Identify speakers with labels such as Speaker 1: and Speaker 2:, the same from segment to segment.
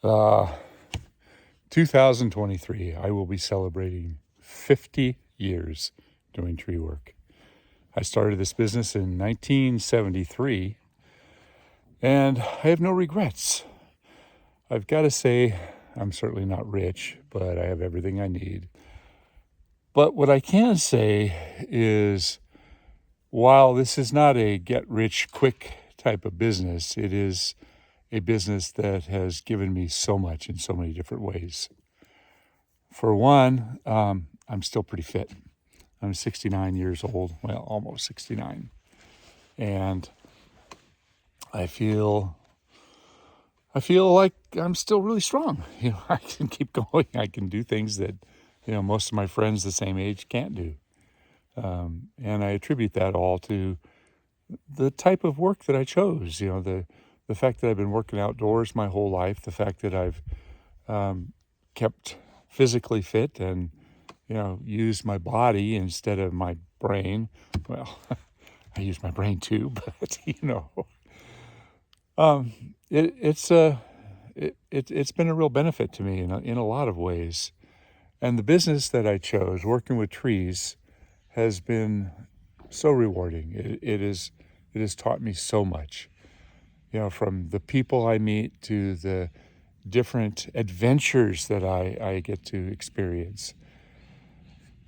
Speaker 1: Uh, 2023, I will be celebrating 50 years doing tree work. I started this business in 1973, and I have no regrets. I've got to say, I'm certainly not rich, but I have everything I need. But what I can say is, while this is not a get-rich-quick type of business, it is a business that has given me so much in so many different ways. For one, I'm still pretty fit. I'm 69 years old, well, almost 69. And I feel like I'm still really strong. I can keep going. I can do things that, most of my friends the same age can't do. And I attribute that all to the type of work that I chose. The fact that I've been working outdoors my whole life, the fact that I've kept physically fit and, used my body instead of my brain. Well, I use my brain too, but, it's been a real benefit to me in a lot of ways. And the business that I chose, working with trees, has been so rewarding. It has taught me so much. From the people I meet to the different adventures that I get to experience.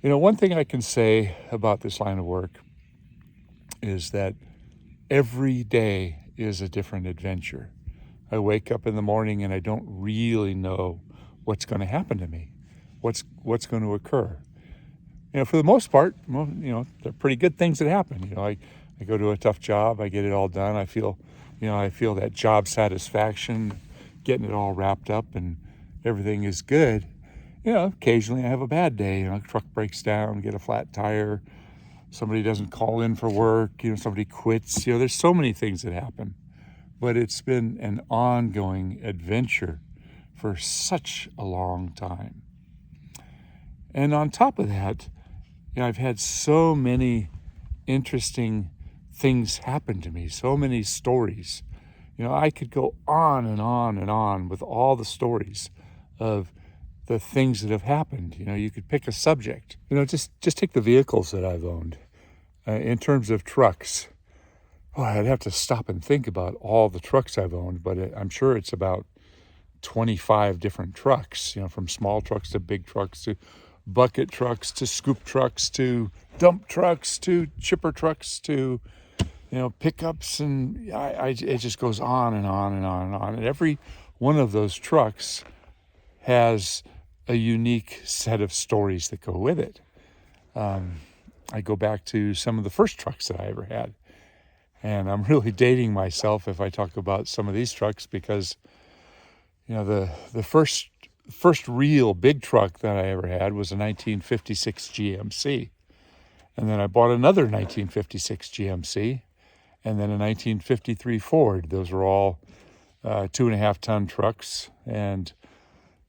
Speaker 1: One thing I can say about this line of work is that every day is a different adventure. I wake up in the morning and I don't really know what's going to happen to me, what's going to occur. For the most part, well, they're pretty good things that happen. I go to a tough job, I get it all done. I feel that job satisfaction, getting it all wrapped up and everything is good. Occasionally I have a bad day. Truck breaks down, get a flat tire, somebody doesn't call in for work, somebody quits. There's so many things that happen. But it's been an ongoing adventure for such a long time. And on top of that, I've had so many interesting things happen to me, so many stories. I could go on and on and on with all the stories of the things that have happened. You could pick a subject. Just take the vehicles that I've owned. In terms of trucks, I'd have to stop and think about all the trucks I've owned, but I'm sure it's about 25 different trucks, from small trucks to big trucks to bucket trucks to scoop trucks to dump trucks to chipper trucks to, pickups. And it just goes on and on and on and on. And every one of those trucks has a unique set of stories that go with it. I go back to some of the first trucks that I ever had. And I'm really dating myself if I talk about some of these trucks because, the first real big truck that I ever had was a 1956 GMC. And then I bought another 1956 GMC and then a 1953 Ford. Those were all 2.5 ton trucks, and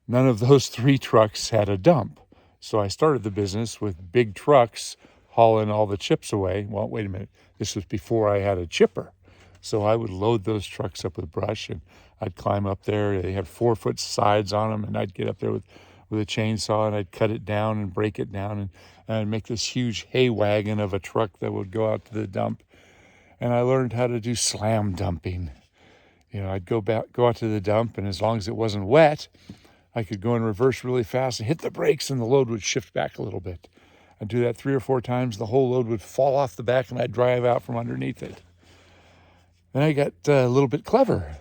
Speaker 1: none of those three trucks had a dump. So I started the business with big trucks hauling all the chips away. Well, wait a minute. This was before I had a chipper. So I would load those trucks up with brush and I'd climb up there. They had 4-foot sides on them, and I'd get up there with a chainsaw and I'd cut it down and break it down and I'd make this huge hay wagon of a truck that would go out to the dump. And I learned how to do slam dumping. I'd go out to the dump, and as long as it wasn't wet, I could go in reverse really fast and hit the brakes, and the load would shift back a little bit. I'd do that 3 or 4 times. The whole load would fall off the back, and I'd drive out from underneath it. Then I got a little bit clever.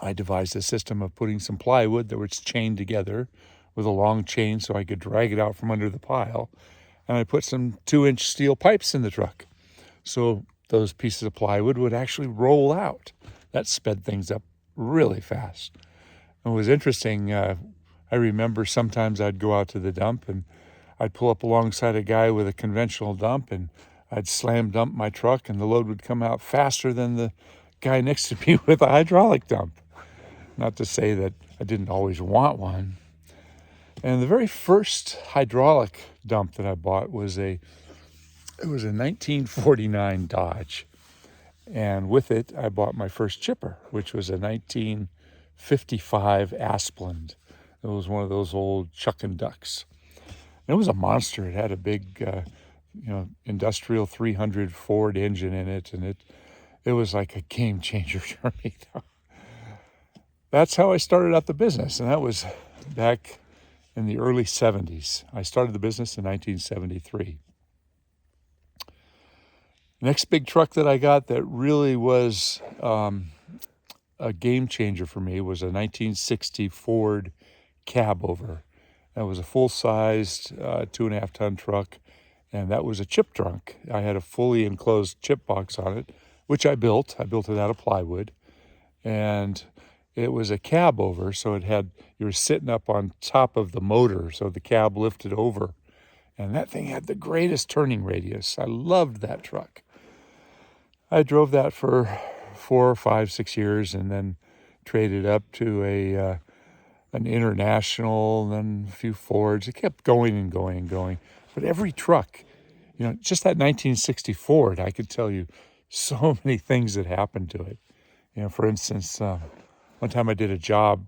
Speaker 1: I devised a system of putting some plywood that was chained together with a long chain so I could drag it out from under the pile. And I put some 2-inch steel pipes in the truck. So those pieces of plywood would actually roll out. That sped things up really fast. It was interesting. I remember sometimes I'd go out to the dump and I'd pull up alongside a guy with a conventional dump and I'd slam dump my truck and the load would come out faster than the guy next to me with a hydraulic dump. Not to say that I didn't always want one. And the very first hydraulic dump that I bought was a 1949 Dodge. And with it, I bought my first chipper, which was a 19 55 Asplund. It was one of those old Chuck and Ducks. It was a monster. It had a big, industrial 300 Ford engine in it, and it was like a game changer for me. That's how I started out the business, and that was back in the early 70s. I started the business in 1973. Next big truck that I got that really was a game changer for me was a 1960 Ford Cabover. That was a full-sized 2.5-ton truck, and that was a chip trunk. I had a fully enclosed chip box on it, which I built. I built it out of plywood, and it was a Cabover, so you were sitting up on top of the motor, so the cab lifted over, and that thing had the greatest turning radius. I loved that truck. I drove that for 4, 5, 6 years, and then traded up to an International, and then a few Fords. It kept going and going and going. But every truck, just that 1960 Ford, I could tell you so many things that happened to it. For instance, one time I did a job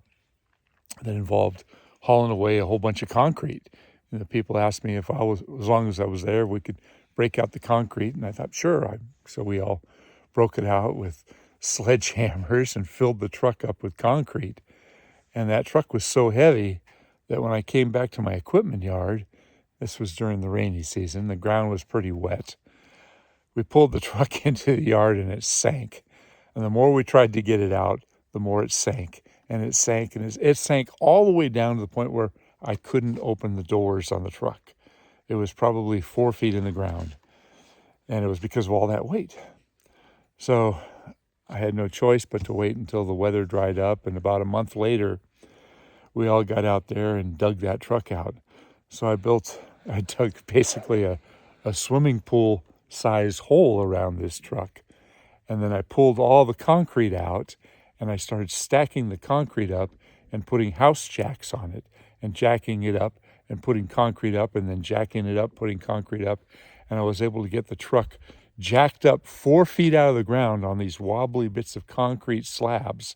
Speaker 1: that involved hauling away a whole bunch of concrete. And the people asked me if as long as I was there, we could break out the concrete. And I thought, sure. So we all broke it out with sledgehammers and filled the truck up with concrete. And that truck was so heavy that when I came back to my equipment yard, this was during the rainy season, the ground was pretty wet. We pulled the truck into the yard and it sank. And the more we tried to get it out, the more it sank. And it sank, and it sank all the way down to the point where I couldn't open the doors on the truck. It was probably 4 feet in the ground. And it was because of all that weight. So I had no choice but to wait until the weather dried up. And about a month later, we all got out there and dug that truck out. So I dug basically a swimming pool size hole around this truck. And then I pulled all the concrete out, and I started stacking the concrete up and putting house jacks on it and jacking it up and putting concrete up and then jacking it up, putting concrete up. And I was able to get the truck jacked up 4 feet out of the ground on these wobbly bits of concrete slabs.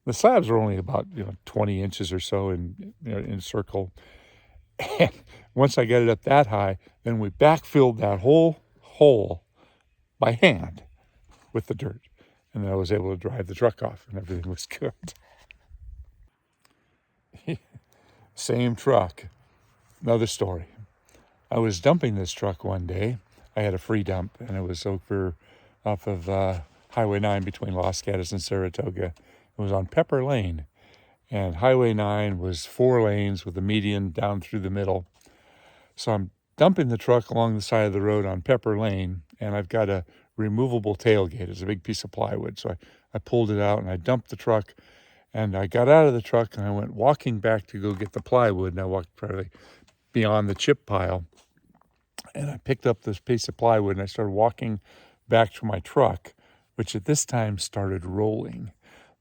Speaker 1: The slabs were only about 20 inches or so in circle. And once I got it up that high, then we backfilled that whole hole by hand with the dirt. And then I was able to drive the truck off, and everything was good. Same truck. Another story. I was dumping this truck one day. I had a free dump, and it was over off of Highway 9 between Los Gatos and Saratoga. It was on Pepper Lane, and Highway 9 was 4 lanes with a median down through the middle. So I'm dumping the truck along the side of the road on Pepper Lane, and I've got a removable tailgate. It's a big piece of plywood. So I pulled it out, and I dumped the truck, and I got out of the truck, and I went walking back to go get the plywood, and I walked probably beyond the chip pile, and I picked up this piece of plywood, and I started walking back to my truck, which at this time started rolling.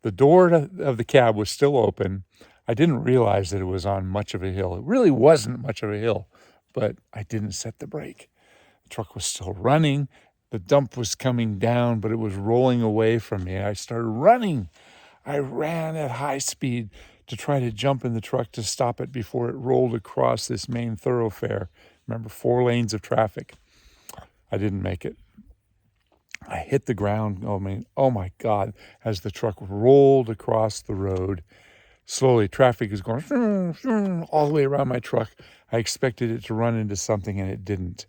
Speaker 1: The door of the cab was still open. I didn't realize that it was on much of a hill. It really wasn't much of a hill, but I didn't set the brake. The truck was still running. The dump was coming down, but it was rolling away from me. I started running. I ran at high speed to try to jump in the truck to stop it before it rolled across this main thoroughfare. Remember, 4 lanes of traffic. I didn't make it. I hit the ground. Oh my God, as the truck rolled across the road. Slowly, traffic is going all the way around my truck. I expected it to run into something, and it didn't.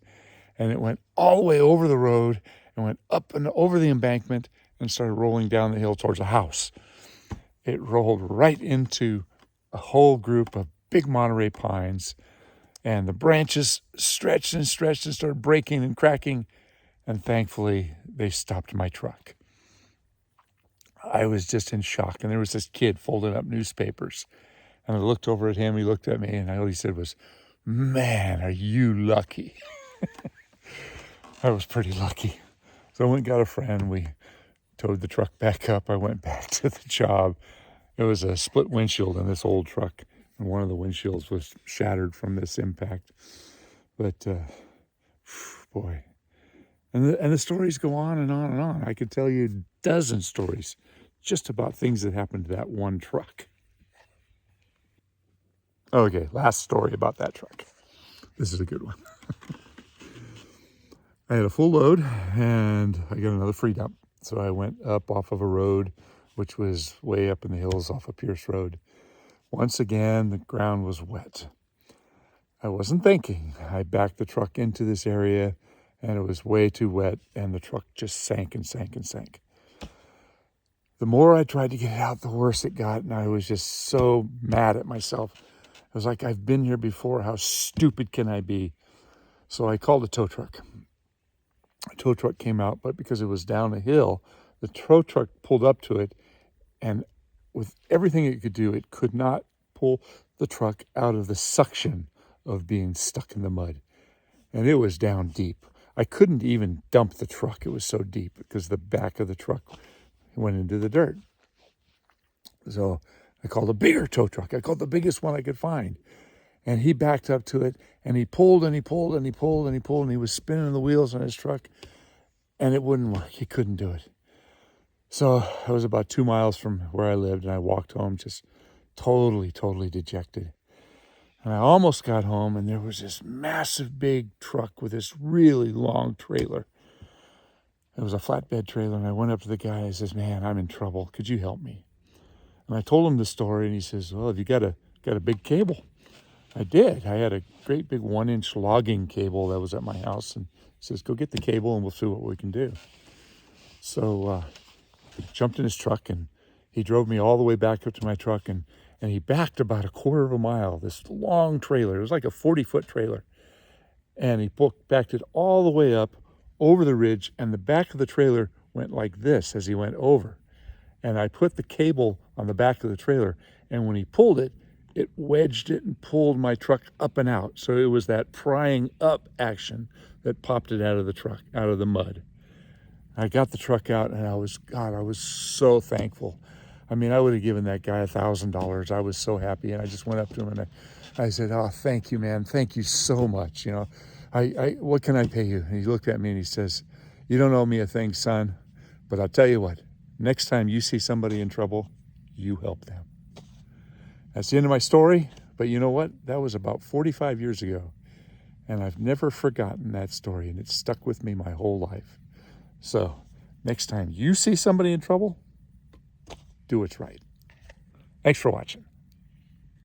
Speaker 1: And it went all the way over the road and went up and over the embankment and started rolling down the hill towards a house. It rolled right into a whole group of big Monterey pines, and the branches stretched and stretched and started breaking and cracking, and thankfully they stopped my truck. I was just in shock, and there was this kid folding up newspapers, and I looked over at him, he looked at me, and all he said was, "Man, are you lucky." I was pretty lucky. So I went and got a friend, we towed the truck back up, I went back to the job. It was a split windshield in this old truck, and one of the windshields was shattered from this impact. But, boy. And the stories go on and on and on. I could tell you a dozen stories just about things that happened to that one truck. Okay, last story about that truck. This is a good one. I had a full load and I got another free dump. So I went up off of a road, which was way up in the hills off of Pierce Road. Once again, the ground was wet. I wasn't thinking. I backed the truck into this area and it was way too wet and the truck just sank and sank and sank. The more I tried to get it out, the worse it got, and I was just so mad at myself. I was like, I've been here before. How stupid can I be? So I called a tow truck. A tow truck came out, but because it was down a hill, the tow truck pulled up to it, and with everything it could do, it could not pull the truck out of the suction of being stuck in the mud. And it was down deep. I couldn't even dump the truck. It was so deep because the back of the truck went into the dirt. So I called a bigger tow truck. I called the biggest one I could find. And he backed up to it and he pulled and he pulled and he pulled and he pulled and he was spinning the wheels on his truck and it wouldn't work. He couldn't do it. So I was about 2 miles from where I lived and I walked home just totally dejected. And I almost got home and there was this massive big truck with this really long trailer. It was a flatbed trailer, and I went up to the guy and I says, man, I'm in trouble. Could you help me? And I told him the story, and he says, well, have you got a big cable? I did. I had a great big 1-inch logging cable that was at my house, and he says, go get the cable, and we'll see what we can do. So I jumped in his truck, and he drove me all the way back up to my truck, and he backed about a quarter of a mile, this long trailer. It was like a 40-foot trailer. And he backed it all the way up over the ridge, and the back of the trailer went like this as he went over. And I put the cable on the back of the trailer, and when he pulled it, it wedged it and pulled my truck up and out. So it was that prying up action that popped it out of the truck, out of the mud. I got the truck out, and I was so thankful. I mean, I would have given that guy $1,000. I was so happy, and I just went up to him and I said, oh, thank you, man. Thank you so much. You know, what can I pay you? And he looked at me and he says, you don't owe me a thing, son, but I'll tell you what, next time you see somebody in trouble, you help them. That's the end of my story, but you know what? That was about 45 years ago, and I've never forgotten that story, and it's stuck with me my whole life. So next time you see somebody in trouble, do what's right. Thanks for watching.